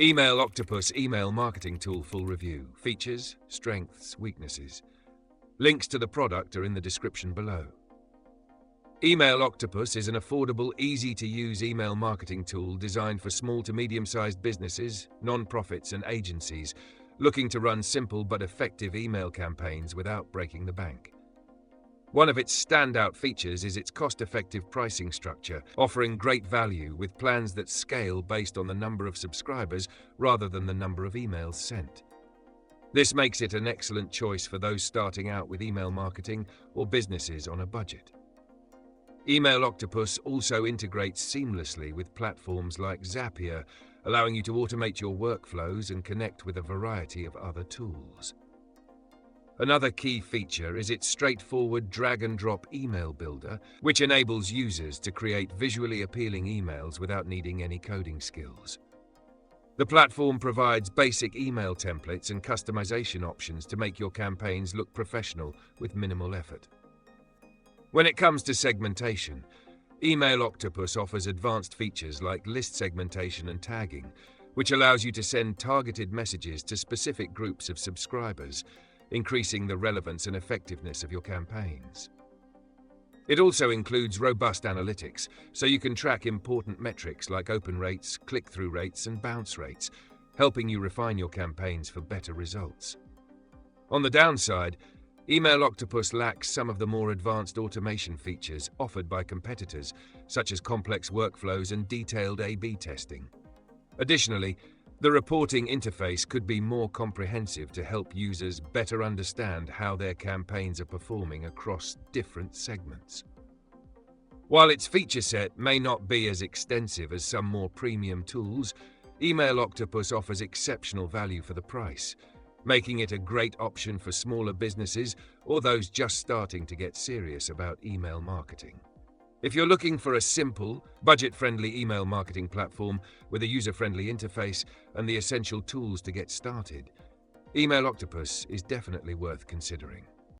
Email Octopus email marketing tool full review. Features, strengths, weaknesses. Links to the product are in the description below. Email Octopus is an affordable, easy-to-use email marketing tool designed for small to medium-sized businesses, non-profits, and agencies looking to run simple but effective email campaigns without breaking the bank. One of its standout features is its cost-effective pricing structure, offering great value with plans that scale based on the number of subscribers rather than the number of emails sent. This makes it an excellent choice for those starting out with email marketing or businesses on a budget. Email Octopus also integrates seamlessly with platforms like Zapier, allowing you to automate your workflows and connect with a variety of other tools. Another key feature is its straightforward drag-and-drop email builder, which enables users to create visually appealing emails without needing any coding skills. The platform provides basic email templates and customization options to make your campaigns look professional with minimal effort. When it comes to segmentation, Email Octopus offers advanced features like list segmentation and tagging, which allows you to send targeted messages to specific groups of subscribers, increasing the relevance and effectiveness of your campaigns. It also includes robust analytics, so you can track important metrics like open rates, click-through rates, and bounce rates, helping you refine your campaigns for better results. On the downside, Email Octopus lacks some of the more advanced automation features offered by competitors, such as complex workflows and detailed A/B testing. Additionally, the reporting interface could be more comprehensive to help users better understand how their campaigns are performing across different segments. While its feature set may not be as extensive as some more premium tools, Email Octopus offers exceptional value for the price, making it a great option for smaller businesses or those just starting to get serious about email marketing. If you're looking for a simple, budget-friendly email marketing platform with a user-friendly interface and the essential tools to get started, Email Octopus is definitely worth considering.